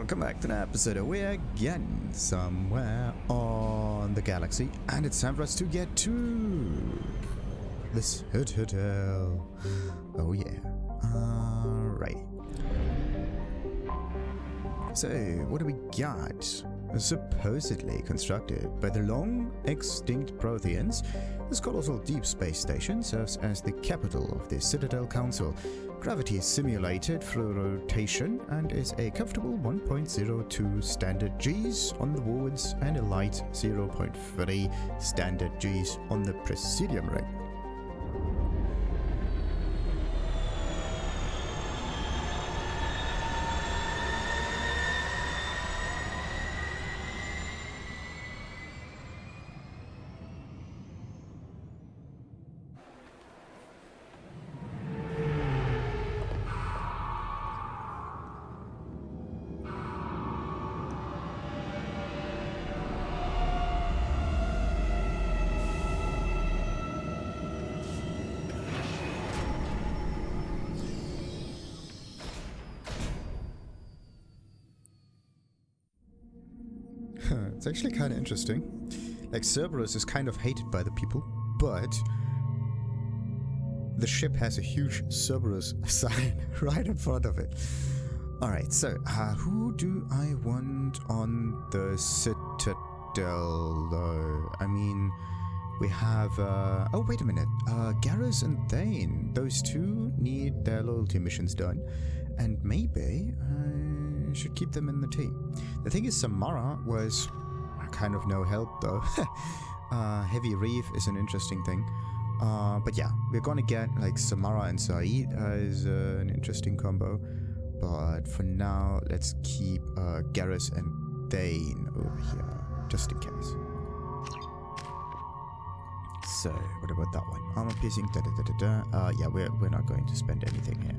welcome back to an episode of We're Again somewhere on the galaxy, and it's time for us to get to the Citadel. Oh yeah. Alright. So, what do we got? Supposedly constructed by the long-extinct Protheans, this colossal deep space station serves as the capital of the Citadel Council. Gravity is simulated through rotation and is a comfortable 1.02 standard Gs on the wards and a light 0.3 standard Gs on the Presidium ring. It's actually kind of interesting. Like, Cerberus is kind of hated by the people, but the ship has a huge Cerberus sign right in front of it. Alright, so, who do I want on the Citadel, though? I mean, we have, oh, wait a minute. Garrus and Thane. Those two need their loyalty missions done, and maybe I should keep them in the team. The thing is, Samara was kind of no help, though. Heavy Reef is an interesting thing. But yeah, we're gonna get like Samara and Saeed as an interesting combo. But for now, let's keep Garrus and Thane over here, just in case. So, what about that one? Armor piercing, yeah, we're not going to spend anything here.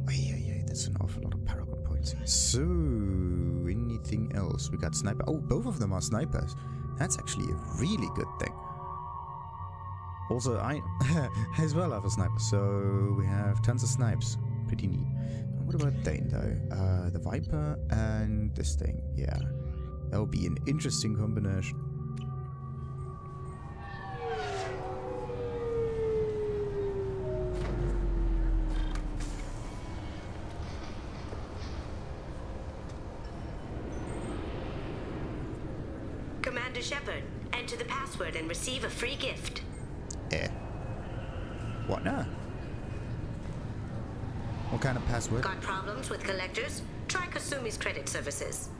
Oh, yeah, that's an awful lot of Paragon points. So, anything else? We got sniper. Oh, both of them are snipers. That's actually a really good thing. Also, I as well have a sniper, so we have tons of snipes. Pretty neat. What about Thane, though? The Viper and this thing. Yeah, that would be an interesting combination. Commander Shepard, enter the password and receive a free gift. What now? What kind of password? Got problems with collectors? Try Kasumi's credit services.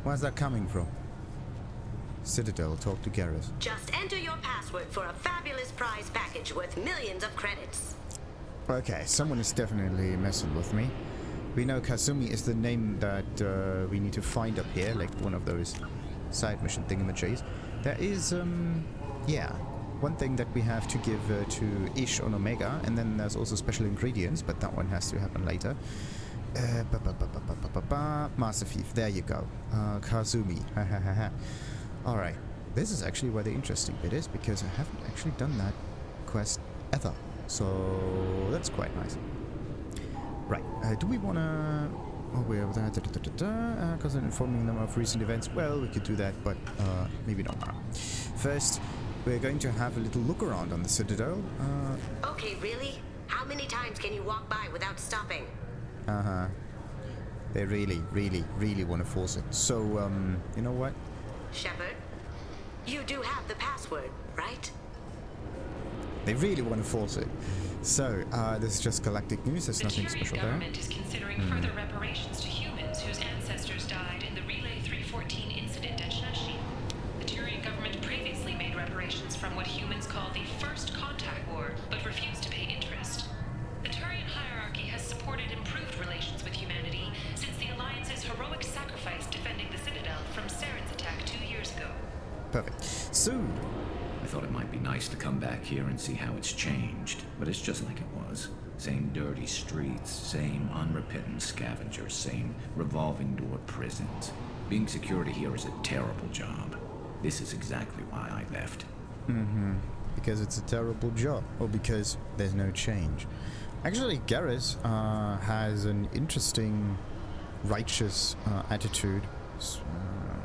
Where's that coming from? Citadel, talk to Garrus. Just enter your password for a fabulous prize package worth millions of credits. Okay, someone is definitely messing with me. We know Kasumi is the name that we need to find up here, like one of those side mission thingamajiggies. There is, yeah, one thing that we have to give to Ish on Omega, and then there's also special ingredients, but that one has to happen later. Master Thief, there you go. Kasumi, Alright, this is actually where the interesting bit is, because I haven't actually done that quest ever, so that's quite nice. Right, do we want to... Oh, we're over there, because I'm informing them of recent events. Well, we could do that, but maybe not now. First, we're going to have a little look around on the Citadel. Okay, really? How many times can you walk by without stopping? They really want to force it. So, you know what? Shepard, you do have the password, right? They really want to force it. So, this is just galactic news, there's nothing special there. The government is considering further reparations to humans whose ancestors died in the Relay 314 incident at Shashi. The Turian government previously made reparations from what humans call the First Contact War, but refused to pay interest. The Turian hierarchy has supported improved relations with humanity since the Alliance's heroic sacrifice defending the Citadel from Saren's attack 2 years ago. Perfect. So, I thought it might be nice to come back here and see how it's changed, but it's just like it was. Same dirty streets, same unrepentant scavengers, same revolving door prisons. Being security here is a terrible job. This is exactly why I left. Because it's a terrible job, or because there's no change. Actually, Garrus has an interesting righteous attitude,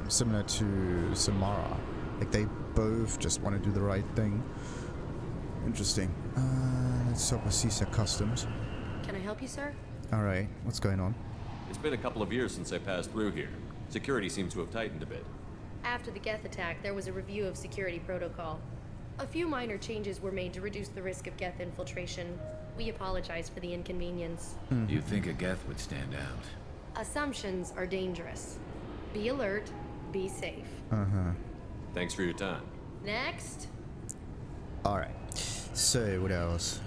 similar to Samara. Like, they both just want to do the right thing. Interesting. Let's stop with CISA Customs. Can I help you, sir? Alright, what's going on? It's been a couple of years since I passed through here. Security seems to have tightened a bit. After the Geth attack, there was a review of security protocol. A few minor changes were made to reduce the risk of Geth infiltration. We apologize for the inconvenience. You think a Geth would stand out? Assumptions are dangerous. Be alert, be safe. Thanks for your time. Next. Alright. So, what else?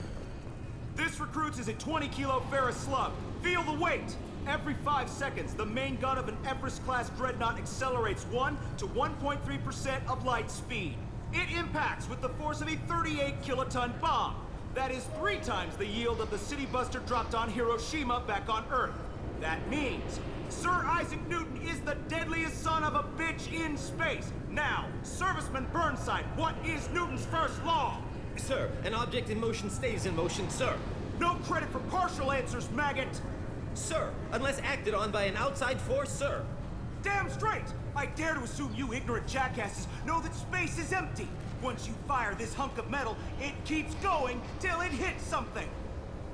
This recruits is a 20-kilo ferrous slug. Feel the weight! Every 5 seconds, the main gun of an Everest-class dreadnought accelerates 1 to 1.3% of light speed. It impacts with the force of a 38-kiloton bomb. That is 3 times the yield of the city buster dropped on Hiroshima back on Earth. That means Sir Isaac Newton is the deadliest son of a bitch in space. Now, Serviceman Burnside, what is Newton's first law? Sir, an object in motion stays in motion, sir. No credit for partial answers, maggot! Sir, unless acted on by an outside force, sir. Damn straight! I dare to assume you ignorant jackasses know that space is empty. Once you fire this hunk of metal, it keeps going till it hits something.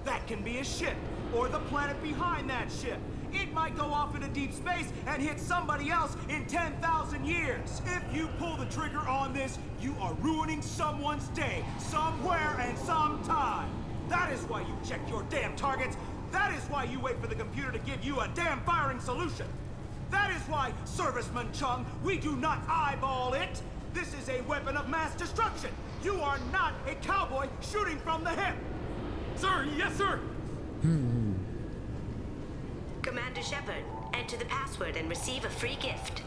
That can be a ship, or the planet behind that ship. It might go off into deep space and hit somebody else in 10,000 years. If you pull the trigger on this, you are ruining someone's day, somewhere and sometime. That is why you check your damn targets. That is why you wait for the computer to give you a damn firing solution. That is why, Serviceman Chung, we do not eyeball it. This is a weapon of mass destruction. You are not a cowboy shooting from the hip. Sir, yes, sir. Commander Shepard, enter the password and receive a free gift.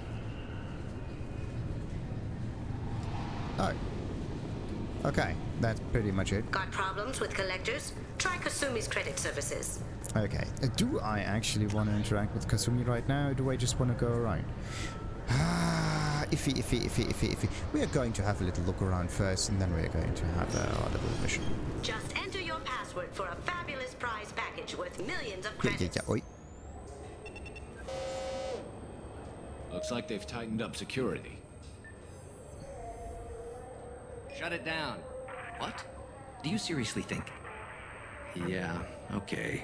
Oh. Okay, that's pretty much it. Got problems with collectors? Try Kasumi's credit services. Okay, do I actually want to interact with Kasumi right now, or do I just want to go around? Iffy. We are going to have a little look around first, and then we are going to have our little mission. Just enter your password for a fabulous prize package worth millions of credits. Oi. Looks like they've tightened up security. Shut it down. What? Do you seriously think? Yeah, okay.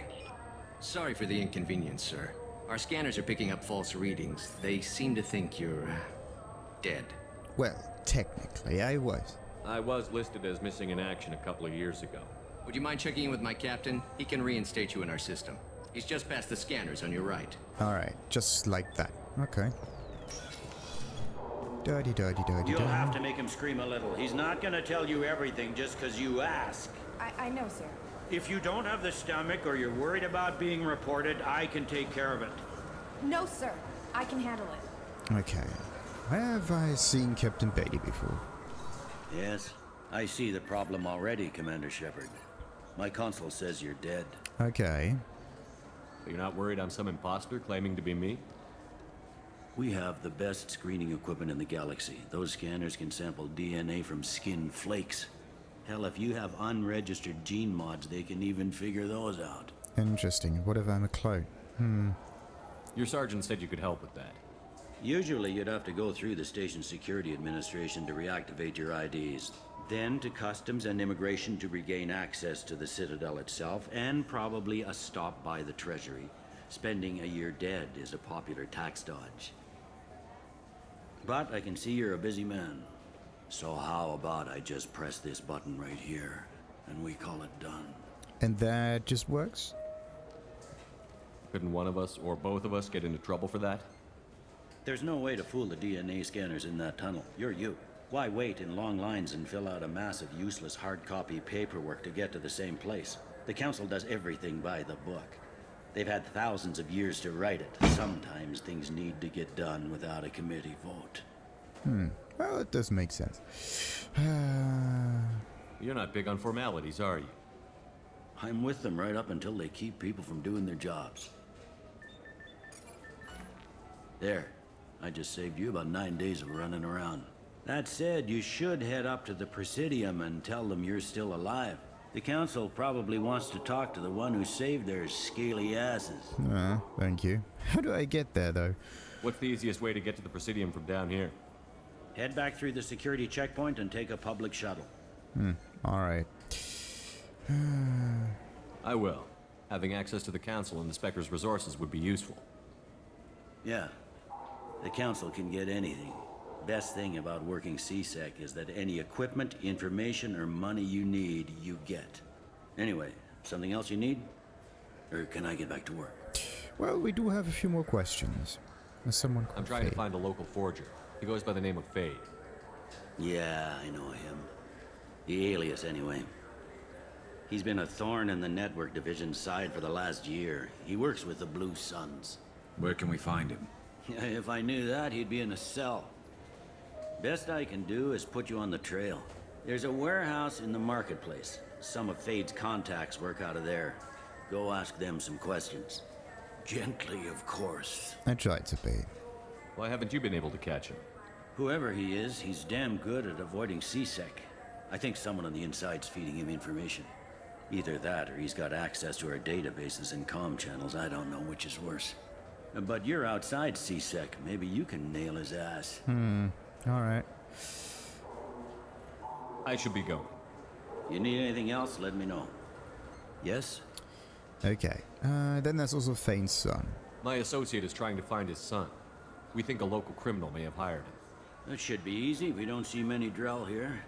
Sorry for the inconvenience, sir. Our scanners are picking up false readings. They seem to think you're dead. Well, technically I was. I was listed as missing in action a couple of years ago. Would you mind checking in with my captain? He can reinstate you in our system. He's just past the scanners on your right. Alright, just like that. Okay. Dirty. You'll have to make him scream a little. He's not gonna tell you everything just because you ask. I know, sir. If you don't have the stomach or you're worried about being reported, I can take care of it. No, sir. I can handle it. Okay. Have I seen Captain Beatty before? Yes, I see the problem already, Commander Shepard. My console says you're dead. Okay. But you're not worried I'm some imposter claiming to be me? We have the best screening equipment in the galaxy. Those scanners can sample DNA from skin flakes. Hell, if you have unregistered gene mods, they can even figure those out. Interesting. What if I'm a clone? Your sergeant said you could help with that. Usually you'd have to go through the station security administration to reactivate your IDs. Then to customs and immigration to regain access to the Citadel itself, and probably a stop by the Treasury. Spending a year dead is a popular tax dodge. But I can see you're a busy man. So how about I just press this button right here, and we call it done. And that just works? Couldn't one of us or both of us get into trouble for that? There's no way to fool the DNA scanners in that tunnel. You're you. Why wait in long lines and fill out a massive useless hard copy paperwork to get to the same place? The Council does everything by the book. They've had thousands of years to write it. Sometimes things need to get done without a committee vote. Well, it does make sense. You're not big on formalities, are you? I'm with them right up until they keep people from doing their jobs. There. I just saved you about 9 days of running around. That said, you should head up to the Presidium and tell them you're still alive. The council probably wants to talk to the one who saved their scaly asses. Thank you. How do I get there, though? What's the easiest way to get to the Presidium from down here? Head back through the security checkpoint and take a public shuttle. Alright. I will. Having access to the Council and the Spectre's resources would be useful. Yeah. The council can get anything. Best thing about working CSEC is that any equipment, information, or money you need, you get. Anyway, something else you need? Or can I get back to work? Well, we do have a few more questions. There's someone called I'm trying to Fade. find a local forger. He goes by the name of Fade. Yeah, I know him. The alias, anyway. He's been a thorn in the network division's side for the last year. He works with the Blue Suns. Where can we find him? If I knew that, he'd be in a cell. Best I can do is put you on the trail. There's a warehouse in the marketplace. Some of Fade's contacts work out of there. Go ask them some questions. Gently, of course. I tried to be. Why haven't you been able to catch him? Whoever he is, he's damn good at avoiding CSEC. I think someone on the inside's feeding him information. Either that, or he's got access to our databases and comm channels. I don't know which is worse. But you're outside CSEC. Maybe you can nail his ass. Alright. I should be going. You need anything else, let me know. Yes? Okay. Then there's also Thane's son. My associate is trying to find his son. We think a local criminal may have hired him. That should be easy. We don't see many Drell here.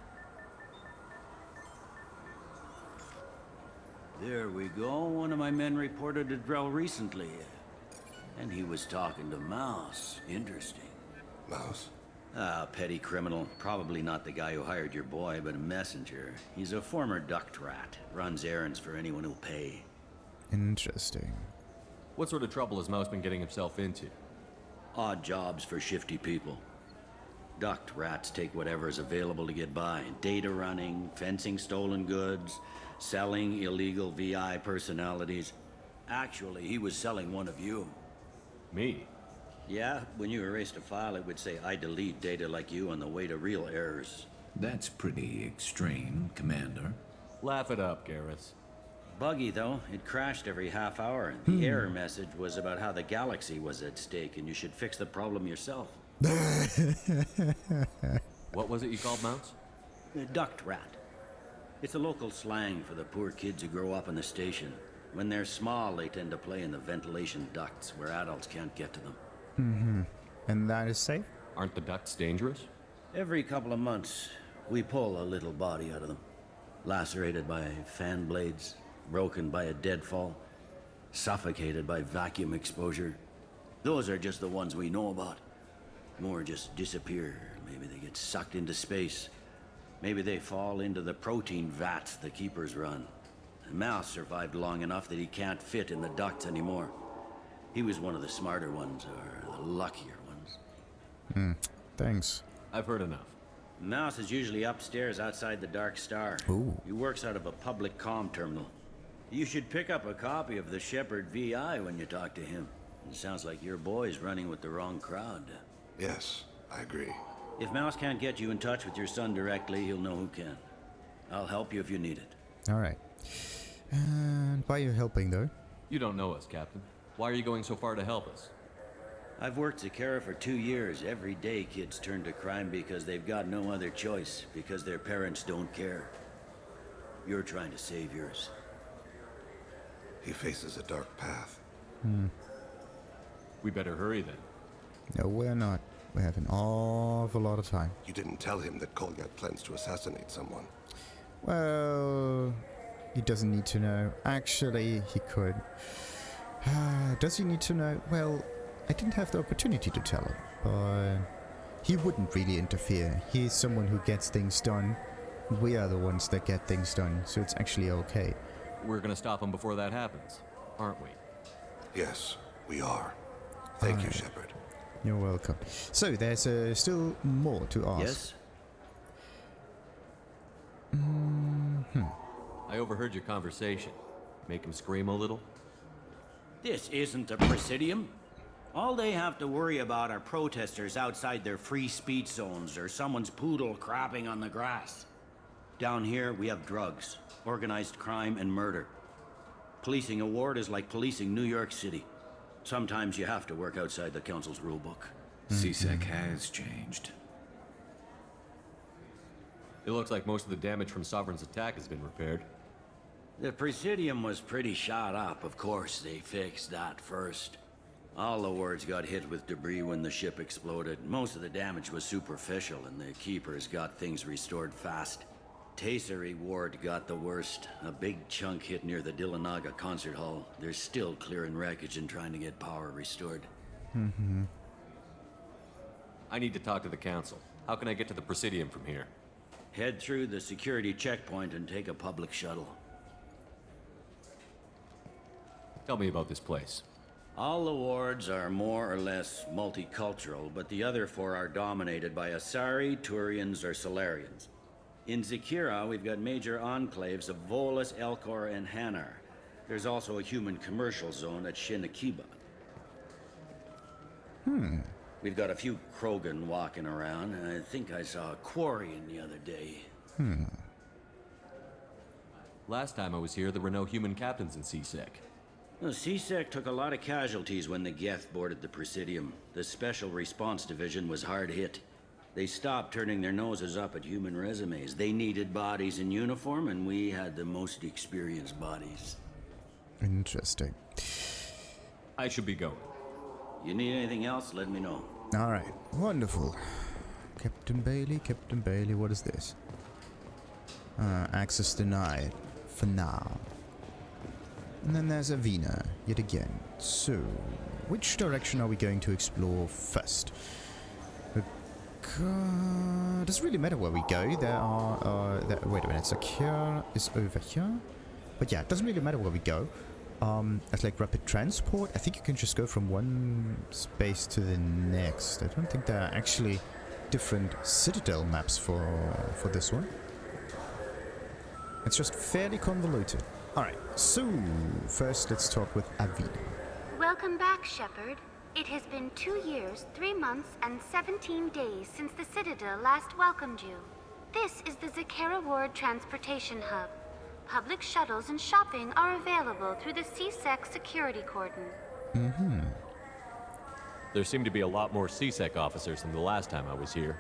There we go. One of my men reported a Drell recently. And he was talking to Mouse. Interesting. Mouse? Ah, petty criminal. Probably not the guy who hired your boy, but a messenger. He's a former duct rat. Runs errands for anyone who'll pay. Interesting. What sort of trouble has Mouse been getting himself into? Odd jobs for shifty people. Duct rats take whatever is available to get by. Data running, fencing stolen goods, selling illegal VI personalities. Actually, he was selling one of you. Me? Yeah, when you erased a file, it would say, I delete data like you on the way to real errors. That's pretty extreme, Commander. Laugh it up, Garrus. Buggy, though. It crashed every half hour. The error message was about how the galaxy was at stake, and you should fix the problem yourself. What was it you called Mouse? A duct rat. It's a local slang for the poor kids who grow up in the station. When they're small, they tend to play in the ventilation ducts where adults can't get to them. And that is safe? Aren't the ducts dangerous? Every couple of months, we pull a little body out of them. Lacerated by fan blades, broken by a deadfall, suffocated by vacuum exposure. Those are just the ones we know about. More just disappear. Maybe they get sucked into space. Maybe they fall into the protein vats the keepers run. Mouse survived long enough that he can't fit in the ducts anymore. He was one of the smarter ones, or the luckier ones. Thanks. I've heard enough. Mouse is usually upstairs outside the Dark Star. Ooh. He works out of a public comm terminal. You should pick up a copy of the Shepard VI when you talk to him. It sounds like your boy's running with the wrong crowd. Yes, I agree. If Mouse can't get you in touch with your son directly, he'll know who can. I'll help you if you need it. Alright. And why are you helping, though? You don't know us, Captain. Why are you going so far to help us? I've worked Zakera for 2 years. Every day kids turn to crime because they've got no other choice, because their parents don't care. You're trying to save yours. He faces a dark path. We better hurry then. No, we're not. We have an awful lot of time. You didn't tell him that Kolgat plans to assassinate someone. Well, he doesn't need to know. Actually, he could. Does he need to know? Well, I didn't have the opportunity to tell him, but he wouldn't really interfere. He's someone who gets things done. We are the ones that get things done, so it's actually okay. We're gonna stop him before that happens, aren't we? Yes, we are. Thank you, Shepard. You're welcome. So, there's still more to ask. Yes? I overheard your conversation. Make him scream a little? This isn't a Presidium. All they have to worry about are protesters outside their free speech zones or someone's poodle crapping on the grass. Down here, we have drugs, organized crime, and murder. Policing a ward is like policing New York City. Sometimes you have to work outside the Council's rulebook. CSEC has changed. It looks like most of the damage from Sovereign's attack has been repaired. The Presidium was pretty shot up. Of course, they fixed that first. All the wards got hit with debris when the ship exploded. Most of the damage was superficial, and the Keepers got things restored fast. Tasery Ward got the worst. A big chunk hit near the Dillanaga concert hall. They're still clearing wreckage and trying to get power restored. I need to talk to the Council. How can I get to the Presidium from here? Head through the security checkpoint and take a public shuttle. Tell me about this place. All the wards are more or less multicultural, but the other 4 are dominated by Asari, Turians, or Solarians. In Zakera, we've got major enclaves of Volus, Elcor, and Hanar. There's also a human commercial zone at Shinakiba. We've got a few Krogan walking around, and I think I saw a Quarian the other day. Last time I was here, there were no human captains in CSEC. Well, CSEC took a lot of casualties when the Geth boarded the Presidium. The Special Response Division was hard hit. They stopped turning their noses up at human resumes. They needed bodies in uniform, and we had the most experienced bodies. Interesting. I should be going. You need anything else, let me know. Alright, wonderful. Captain Bailey, what is this? Access denied. For now. And then there's Avina, yet again. So, which direction are we going to explore first? Does it really matter where we go? There are, wait a minute, Zakera is over here. But yeah, it doesn't really matter where we go. As like rapid transport, I think you can just go from one space to the next. I don't think there are actually different Citadel maps for this one. It's just fairly convoluted. Alright, so first let's talk with Avina. Welcome back, Shepard. It has been 2 years, 3 months, and 17 days since the Citadel last welcomed you. This is the Zakera Ward Transportation Hub. Public shuttles and shopping are available through the CSEC security cordon. There seem to be a lot more CSEC officers than the last time I was here.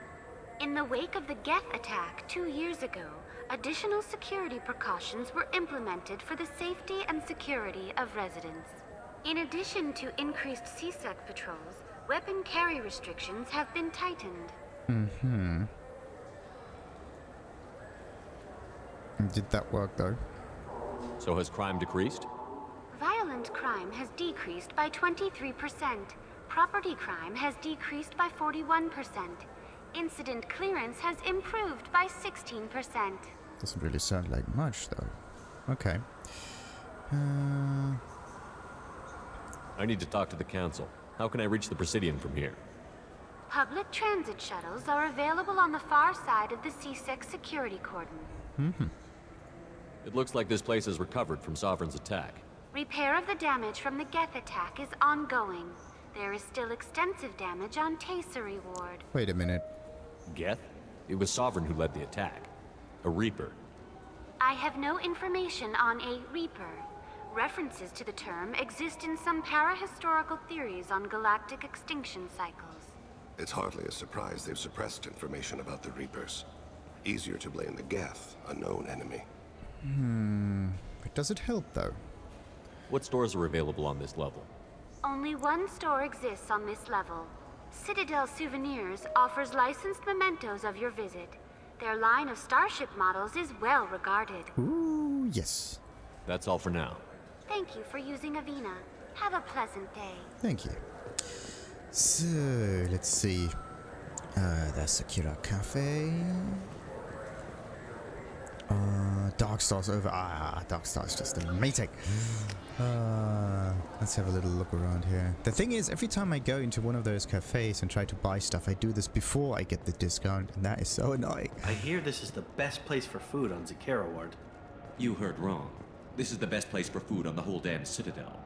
In the wake of the Geth attack 2 years ago, additional security precautions were implemented for the safety and security of residents. In addition to increased CSEC patrols, weapon carry restrictions have been tightened. Did that work though? So has crime decreased? Violent crime has decreased by 23%. Property crime has decreased by 41%. Incident clearance has improved by 16%. Doesn't really sound like much though. Okay. I need to talk to the Council. How can I reach the Presidium from here? Public transit shuttles are available on the far side of the CSEC security cordon. It looks like this place is recovered from Sovereign's attack. Repair of the damage from the Geth attack is ongoing. There is still extensive damage on Tasery Ward. Wait a minute. Geth? It was Sovereign who led the attack. A Reaper. I have no information on a Reaper. References to the term exist in some parahistorical theories on galactic extinction cycles. It's hardly a surprise they've suppressed information about the Reapers. Easier to blame the Geth, a known enemy. But does it help though? What stores are available on this level? Only one store exists on this level. Citadel Souvenirs offers licensed mementos of your visit. Their line of starship models is well regarded. Ooh, yes. That's all for now. Thank you for using Avina. Have a pleasant day. Thank you. So, let's see. There's Zakera Cafe. Dark Star's over. Dark Star's just amazing. Let's have a little look around here. The thing is, every time I go into one of those cafes and try to buy stuff, I do this before I get the discount, and that is so annoying. I hear this is the best place for food on Zakera Ward. You heard wrong. This is the best place for food on the whole damn Citadel.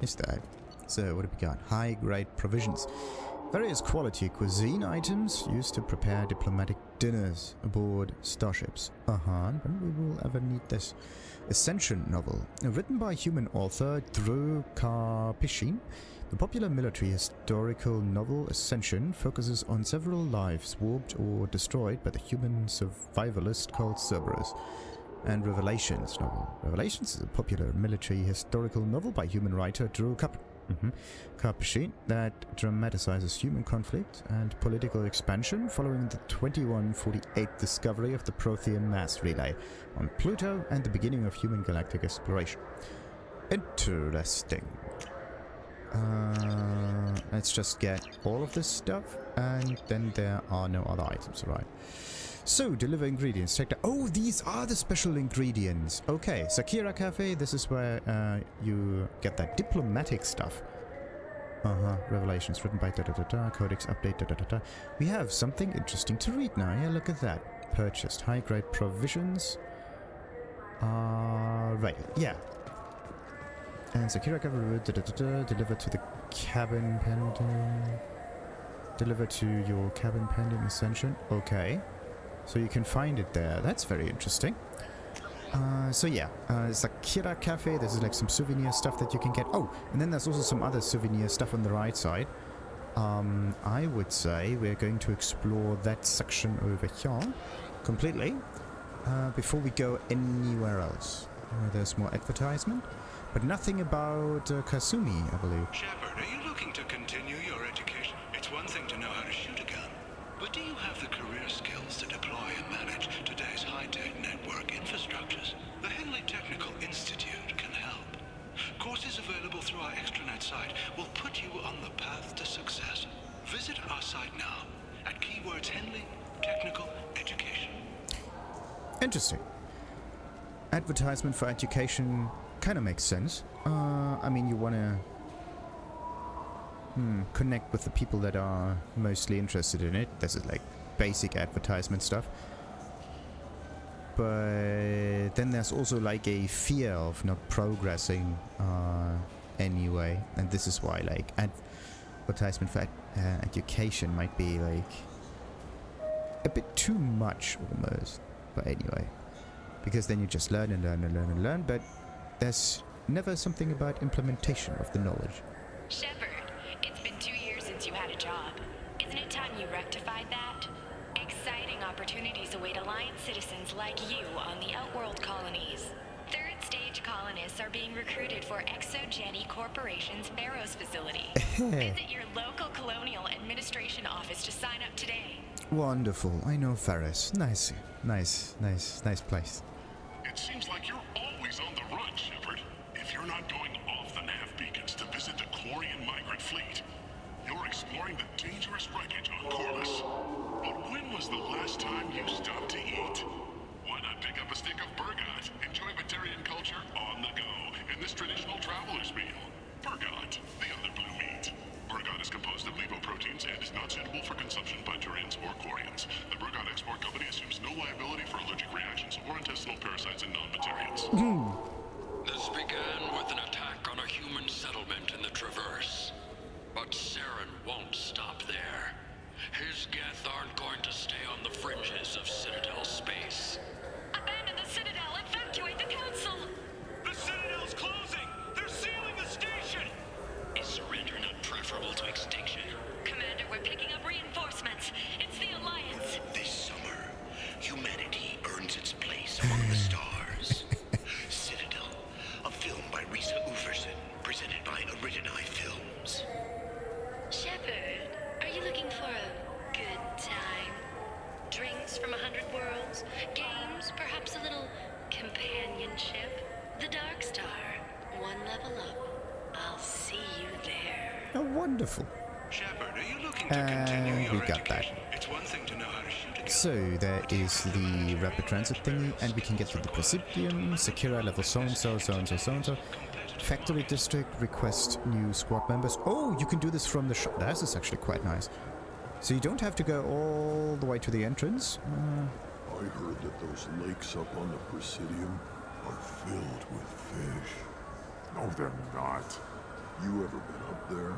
Is that? So, what have we got? High-grade provisions. Various quality cuisine items used to prepare diplomatic dinners aboard starships. When we will ever need this? Ascension novel. Written by human author Drew Karpyshyn, the popular military historical novel Ascension focuses on several lives warped or destroyed by the human survivalist called Cerberus. And Revelations novel. Revelations is a popular military historical novel by human writer Drew Karpyshyn that dramatizes human conflict and political expansion following the 2148 discovery of the Prothean mass relay on Pluto and the beginning of human galactic exploration. Interesting. Let's just get all of this stuff, and then there are no other items, right? So, deliver ingredients. Check that. Oh, these are the special ingredients. Okay, Zakera Cafe. This is where you get that diplomatic stuff. Revelations written by Codex update We have something interesting to read now. Yeah, look at that. Purchased high-grade provisions. Right. Yeah. And Zakera Cafe delivered to the cabin pending. Deliver to your cabin pending ascension. Okay. So you can find it there. That's very interesting. So yeah, Zakera Cafe. This is like some souvenir stuff that you can get. Oh, and then there's also some other souvenir stuff on the right side. I would say we're going to explore that section over here completely before we go anywhere else. There's more advertisement, but nothing about Kasumi, I believe. Shepard, are you looking to continue your education? It's one thing to know how to shoot a gun, but do you have the career skills to deploy and manage today's high-tech network infrastructures? The Henley Technical Institute can help. Courses available through our extranet site will put you on the path to success. Visit our site now at keywords Henley Technical Education. Interesting. Advertisement for education kind of makes sense. I mean, you want to connect with the people that are mostly interested in it. This is like basic advertisement stuff. But then there's also like a fear of not progressing anyway. And this is why like advertisement for education might be like a bit too much almost. But anyway. Because then you just learn and learn and learn and learn, but there's never something about implementation of the knowledge. Shepard, it's been 2 years since you had a job. Isn't it time you rectified that? Exciting opportunities await Alliance citizens like you on the Outworld colonies. Third-stage colonists are being recruited for Exogeny Corporation's Barrows facility. Visit your local Colonial Administration office to sign up today. Wonderful. I know Ferris. Nice place. It seems like you're always on the run, Shepard. If you're not going off the nav beacons to visit the Quarian migrant fleet, you're exploring the dangerous wreckage on Corvus. But when was the last time you stopped to eat? Why not pick up a stick of Burgot? Enjoy Batarian culture on the go in this traditional traveler's meal. Burgot, the other blue meat. Burgot is composed of lipoproteins and is not suitable for consumption by Turians or Quarians. The Burgot Export Company assumes no liability for allergic reactions or intestinal parasites in non-Batarians. This began with an attack on a human settlement in the Traverse. But Saren won't stop there. His Geth aren't going to stay on the fringes of Citadel space. Abandon the Citadel! Evacuate the Council! The Citadel's closing! They're sealing the station! Is surrender not preferable to extinction? Commander, we're picking up reinforcements. It's the Alliance. This summer, humanity earns its place among the stars. Citadel, a film by Risa Uferson, presented by Aridani Films. Shepard, are you looking for a good time? Drinks from 100 worlds? Games? Perhaps a little companionship? The Dark Star. One level up. I'll see you there. Oh, wonderful. Shepard, are you looking to continue your we got that. It's one thing to know how to shoot a gun. So there is the rapid transit thingy, and we can get to the Presidium, Zakera level so-and-so. Factory district, request new squad members. Oh, you can do this from the shop. That is actually quite nice. So you don't have to go all the way to the entrance. I heard that those lakes up on the Presidium are filled with fish. No, they're not. You ever been up there?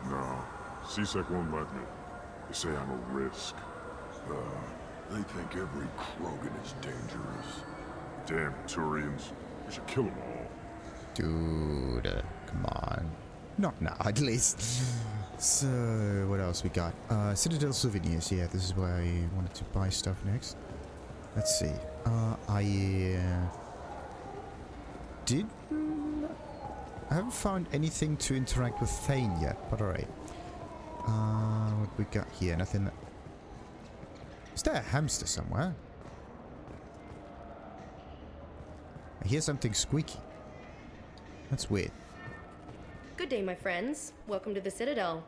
No. CSEC won't let me. They say I'm a risk. They think every Krogan is dangerous. Damn Turians. We should kill them all. Dude, come on. Not now, at least. So, what else we got? Citadel Souvenirs. Yeah, this is where I wanted to buy stuff next. Let's see. I haven't found anything to interact with Thane yet, but alright. What we got here? Nothing. Is there a hamster somewhere? I hear something squeaky. That's weird. Good day, my friends. Welcome to the Citadel.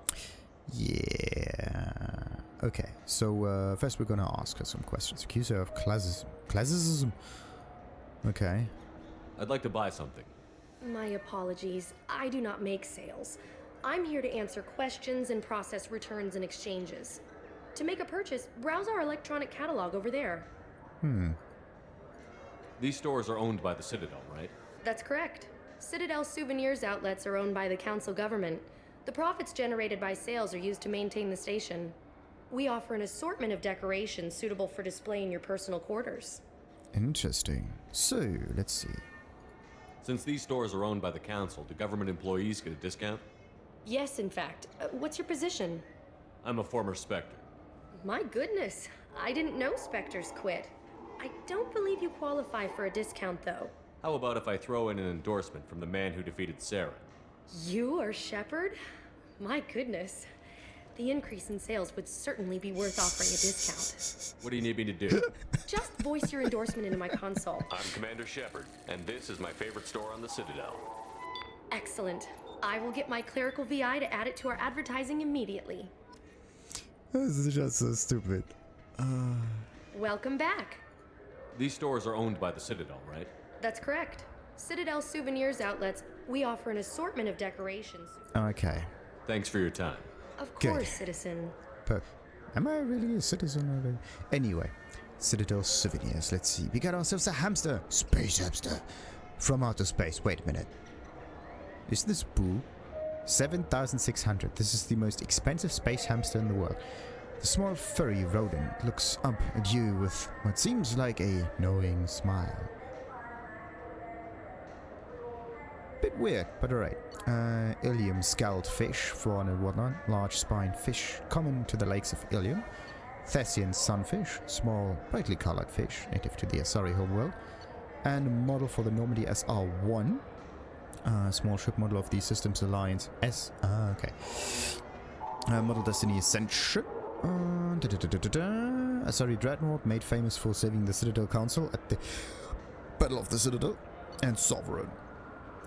Yeah. Okay, so first we're gonna ask her some questions. Accuse her of classism. Okay. I'd like to buy something. My apologies. I do not make sales. I'm here to answer questions and process returns and exchanges. To make a purchase, browse our electronic catalog over there. These stores are owned by the Citadel, right? That's correct. Citadel Souvenirs outlets are owned by the Council government. The profits generated by sales are used to maintain the station. We offer an assortment of decorations suitable for display in your personal quarters. Interesting. So, let's see. Since these stores are owned by the Council, do government employees get a discount? Yes, in fact. What's your position? I'm a former Spectre. My goodness. I didn't know Spectres quit. I don't believe you qualify for a discount, though. How about if I throw in an endorsement from the man who defeated Saren? You are Shepard? My goodness. The increase in sales would certainly be worth offering a discount. What do you need me to do? Just voice your endorsement into my console. I'm Commander Shepard, and this is my favorite store on the Citadel. Excellent. I will get my clerical VI to add it to our advertising immediately. This is just so stupid. Welcome back. These stores are owned by the Citadel, right? That's correct. Citadel Souvenirs outlets, we offer an assortment of decorations. Okay. Thanks for your time. Of course, citizen. But am I really a citizen already? Anyway, Citadel Souvenirs. Let's see. We got ourselves a hamster. Space hamster. From outer space. Wait a minute. Is this Boo? 7,600. This is the most expensive space hamster in the world. The small furry rodent looks up at you with what seems like a knowing smile. Bit weird, but alright. Ilium scaled fish, prawn and whatnot. Large spined fish, common to the lakes of Ilium. Thessian sunfish, small, brightly colored fish, native to the Asari homeworld. And model for the Normandy SR1. Small ship model of the Systems Alliance S. Okay. Model Destiny Ascent ship. Asari Dreadnought, made famous for saving the Citadel Council at the Battle of the Citadel. And Sovereign.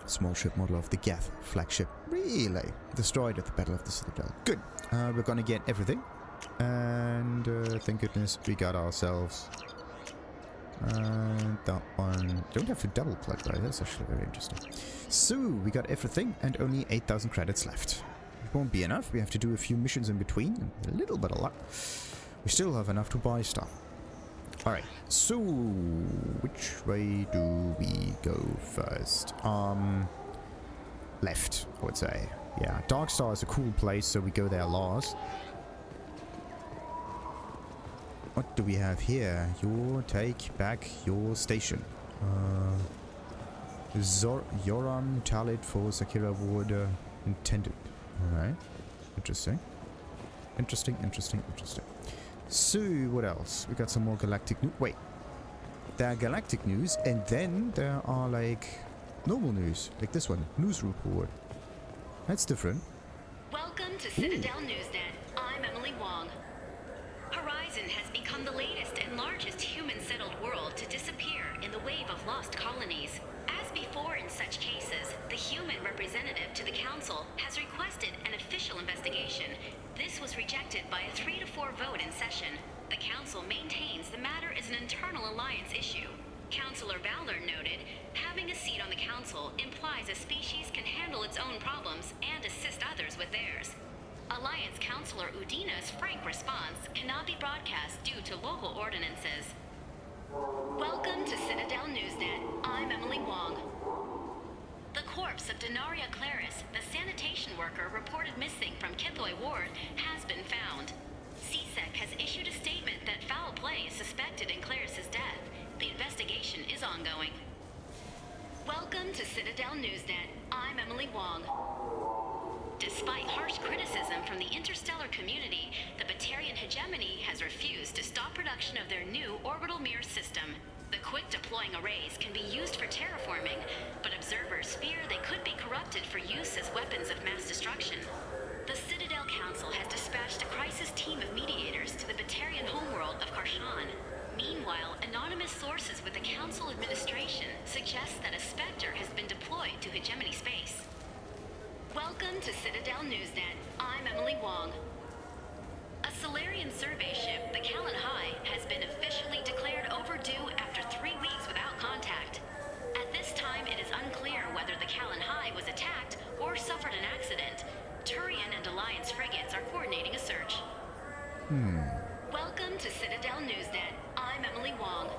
Small ship model of the Geth flagship. Really? Destroyed at the Battle of the Citadel. Good. We're gonna get everything. And thank goodness we got ourselves that one. Don't have to double click though. That's actually very interesting. So we got everything and only 8,000 credits left. It won't be enough. We have to do a few missions in between. And a little bit of luck. We still have enough to buy stuff. Alright, so which way do we go first? Left, I would say. Yeah, Darkstar is a cool place, so we go there last. What do we have here? You take back your station. Yoram Talit for Zakera Award intended. Alright, interesting. Interesting. So, what else? We got some more galactic news. Wait. There are galactic news, and then there are, like, normal news. Like this one. News report. That's different. Welcome to Citadel Newsnet. I'm Emily Wong. Horizon has become the latest and largest human-settled world to disappear in the wave of lost colonies. As before in such cases, the human representative to the Council has requested an official investigation. This was rejected by a 3-to-4 vote in session. The Council maintains the matter is an internal Alliance issue. Councilor Valor noted, having a seat on the Council implies a species can handle its own problems and assist others with theirs. Alliance Councilor Udina's frank response cannot be broadcast due to local ordinances. Welcome to Citadel Newsnet. I'm Emily Wong. The corpse of Denaria Claris, the sanitation worker worker reported missing from Kithoy Ward has been found. CSEC has issued a statement that foul play is suspected in Claris's death. The investigation is ongoing. Welcome to Citadel Newsnet. I'm Emily Wong. Despite harsh criticism from the interstellar community, the Batarian hegemony has refused to stop production of their new orbital mirror system. The quick-deploying arrays can be used for terraforming, but observers fear they could be corrupted for use as weapons of mass destruction. The Citadel Council has dispatched a crisis team of mediators to the Batarian homeworld of Karpyshyn. Meanwhile, anonymous sources with the Council administration suggest that a Spectre has been deployed to hegemony space. Welcome to Citadel Newsnet. I'm Emily Wong. A Solarian survey ship, the Callan High, has been officially declared overdue after 3 weeks without contact. At this time, it is unclear whether the Callan High was attacked or suffered an accident. Turian and Alliance frigates are coordinating a search. Welcome to Citadel Newsnet. I'm Emily Wong.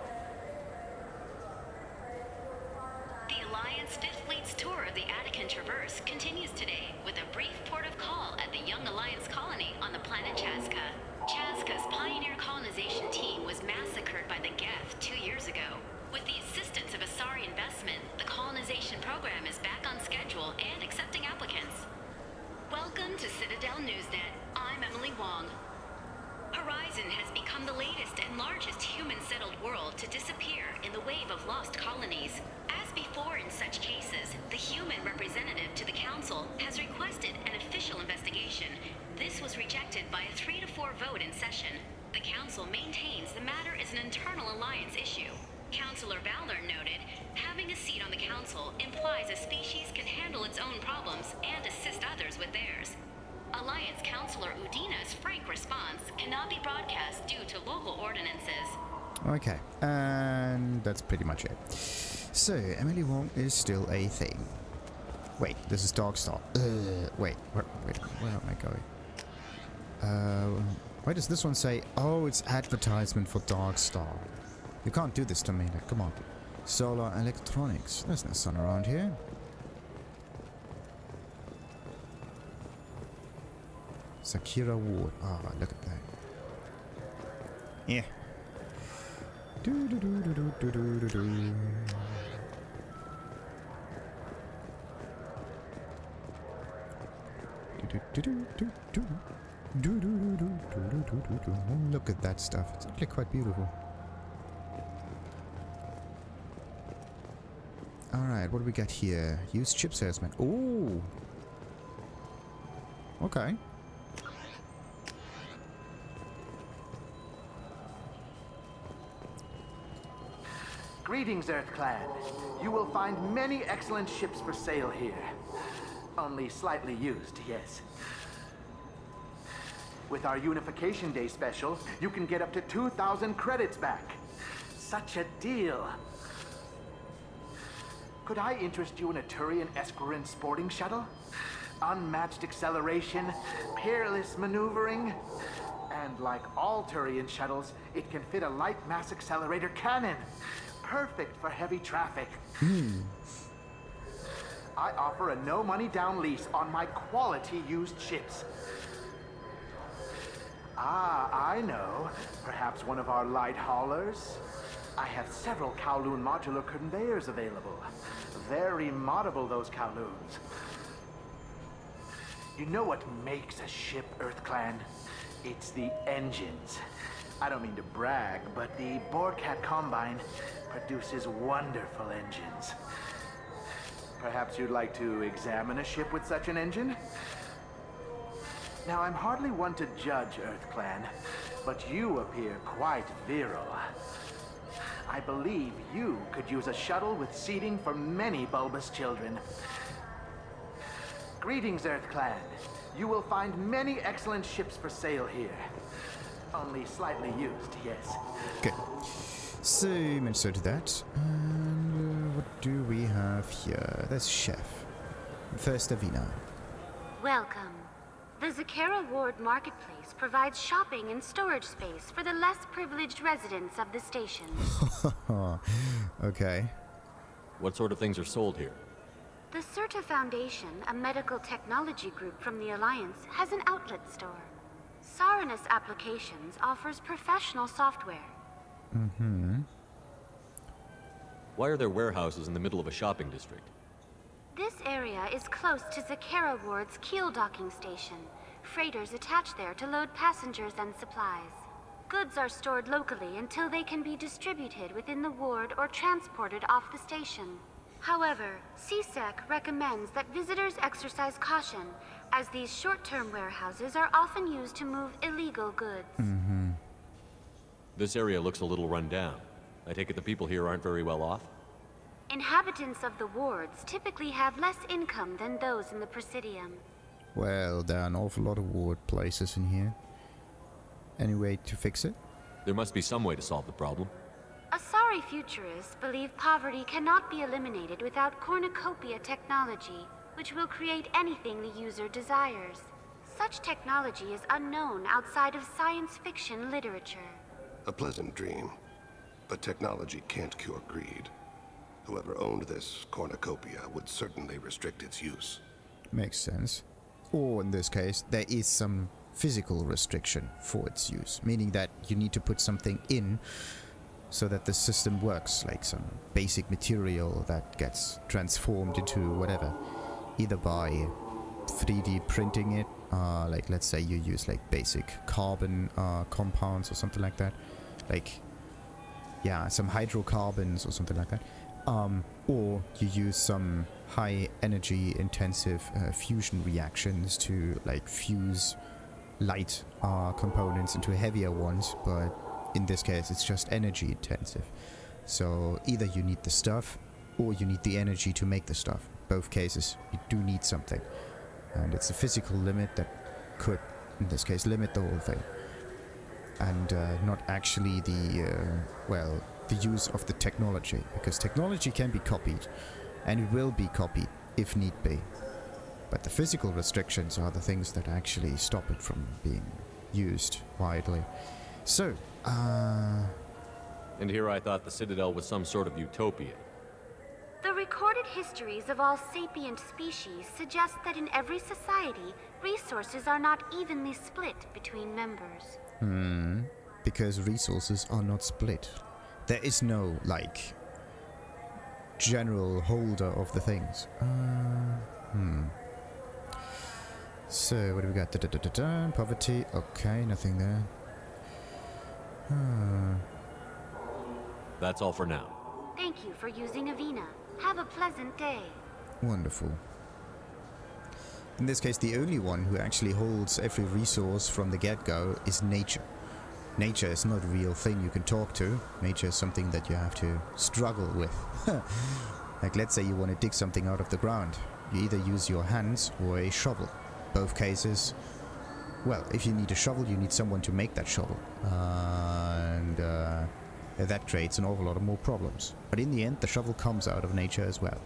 The Alliance 5th Fleet's tour of the Attican Traverse continues today with a brief port of call at the Young Alliance colony on the planet Chazka. Chazka's pioneer colonization team was massacred by the Geth 2 years ago. With the assistance of Asari investment, the colonization program is back on schedule and accepting applicants. Welcome to Citadel Newsnet. I'm Emily Wong. Horizon has become the latest and largest human-settled world to disappear in the wave of lost colonies. As before in such cases, the human representative to the Council has requested an official investigation. This was rejected by a 3-to-4 vote in session. The Council maintains the matter is an internal Alliance issue. Councillor Valor noted, having a seat on the Council implies a species can handle its own problems and assist others with theirs. Alliance Councillor Udina's frank response cannot be broadcast due to local ordinances. Okay, and that's pretty much it. So, Emily Wong is still a thing. Wait, this is Darkstar. Wait, where am I going? Why does this one say, oh, it's advertisement for Darkstar? You can't do this to me, like, come on. Solar Electronics. There's no sun around here. Zakera Ward. Ah, look at that. Yeah. Do do do do do do do do. Look at that stuff. It's actually quite beautiful. Alright, what do we got here? Used chip salesman. Ooh. Okay. Greetings, Earth Clan. You will find many excellent ships for sale here. Only slightly used, yes. With our Unification Day special, you can get up to 2,000 credits back. Such a deal. Could I interest you in a Turian Esquirine sporting shuttle? Unmatched acceleration, peerless maneuvering, and like all Turian shuttles, it can fit a light mass accelerator cannon. Perfect for heavy traffic. I offer a no-money down lease on my quality used ships. Ah, I know. Perhaps one of our light haulers? I have several Kowloon modular conveyors available. Very moddable, those Kowloons. You know what makes a ship, Earth Clan? It's the engines. I don't mean to brag, but the Borcat Combine produces wonderful engines. Perhaps you'd like to examine a ship with such an engine? Now, I'm hardly one to judge, Earth Clan, but you appear quite virile. I believe you could use a shuttle with seating for many bulbous children. Greetings, Earth Clan. You will find many excellent ships for sale here. Only slightly used, yes. Good. So much so to that. And what do we have here? There's Chef. First, Avina. Welcome. The Zakera Ward Marketplace provides shopping and storage space for the less privileged residents of the station. Okay. What sort of things are sold here? The Certa Foundation, a medical technology group from the Alliance, has an outlet store. Saranus Applications offers professional software. Why are there warehouses in the middle of a shopping district? This area is close to Zakera Ward's keel docking station. Freighters attach there to load passengers and supplies. Goods are stored locally until they can be distributed within the ward or transported off the station. However, CSEC recommends that visitors exercise caution, as these short-term warehouses are often used to move illegal goods. This area looks a little run down. I take it the people here aren't very well off? Inhabitants of the wards typically have less income than those in the Presidium. Well, there are an awful lot of ward places in here. Any way to fix it? There must be some way to solve the problem. Asari futurists believe poverty cannot be eliminated without cornucopia technology, which will create anything the user desires. Such technology is unknown outside of science fiction literature. A pleasant dream, but technology can't cure greed. Whoever owned this cornucopia would certainly restrict its use. Makes sense. Or in this case, there is some physical restriction for its use, meaning that you need to put something in so that the system works, like some basic material that gets transformed into whatever, either by 3D printing it, like let's say you use like basic carbon compounds or something like that, like yeah, some hydrocarbons or something like that, or you use some high energy intensive fusion reactions to like fuse light components into heavier ones, but in this case it's just energy intensive. So either you need the stuff or you need the energy to make the stuff. Both cases you do need something, and it's a physical limit that could in this case limit the whole thing, and not actually the the use of the technology, because technology can be copied and it will be copied if need be, but the physical restrictions are the things that actually stop it from being used widely. So, And here I thought the Citadel was some sort of utopia. The recorded histories of all sapient species suggest that in every society, resources are not evenly split between members. Because resources are not split. There is no, like, general holder of the things. So, what do we got? Poverty. Okay, nothing there. That's all for now. Thank you for using Avina. Have a pleasant day. Wonderful. In this case, the only one who actually holds every resource from the get-go is nature. Nature is not a real thing you can talk to. Nature is something that you have to struggle with. Like, let's say you want to dig something out of the ground. You either use your hands or a shovel. Both cases, well, if you need a shovel, you need someone to make that shovel. And that creates an awful lot of more problems. But in the end, the shovel comes out of nature as well.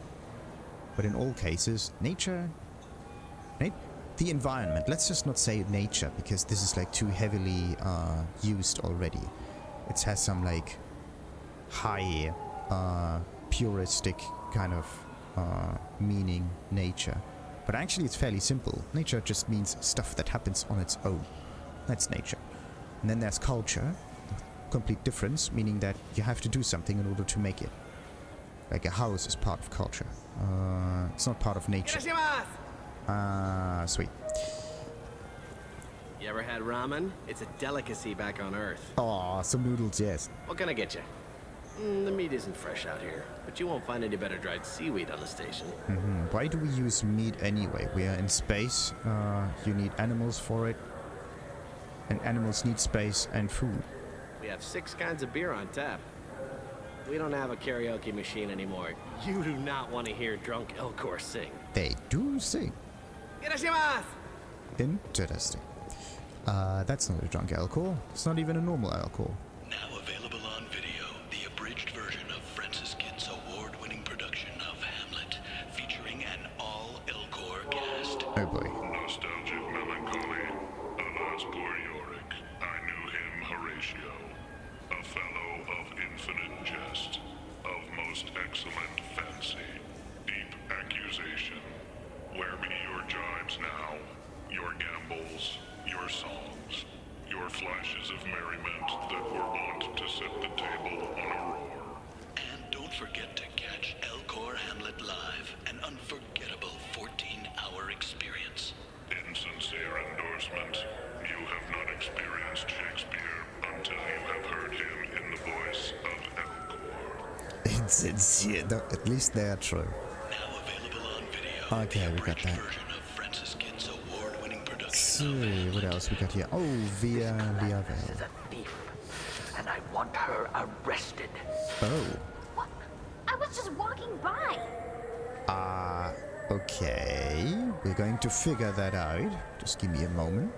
But in all cases, nature... the environment, let's just not say nature, because this is like too heavily used already. It has some like high puristic kind of meaning, nature. But actually it's fairly simple. Nature just means stuff that happens on its own. That's nature. And then there's culture, complete difference, meaning that you have to do something in order to make it. Like a house is part of culture. It's not part of nature. Sweet. You ever had ramen? It's a delicacy back on Earth. Aw, some noodles, yes. What can I get you? The meat isn't fresh out here, but you won't find any better dried seaweed on the station. Why do we use meat anyway? We are in space. You need animals for it. And animals need space and food. We have 6 kinds of beer on tap. We don't have a karaoke machine anymore. You do not want to hear drunk Elcor sing. They do sing. Interesting. That's not a drunk Elcor. It's not even a normal Elcor. Now available on video, the abridged version of Francis Kidd's award-winning production of Hamlet, featuring an all-Elcor cast. Oh boy. Nostalgic melancholy. Alas, poor Yorick. I knew him, Horatio. A fellow of infinite jest, of most excellent fancy, deep accusation. Where be your jibes now? Your gambols, your songs, your flashes of merriment that were wont to set the table on a roar. And don't forget to catch Elcor Hamlet Live, an unforgettable 14-hour experience. Insincere endorsement. You have not experienced Shakespeare until you have heard him in the voice of Elcor. Insincere. At least they are true. Now available on video. Okay, we got that. So, what else we got here? Oh, Bioware. Is a thief, and I want her arrested. Oh. What? I was just walking by. Okay. We're going to figure that out. Just give me a moment.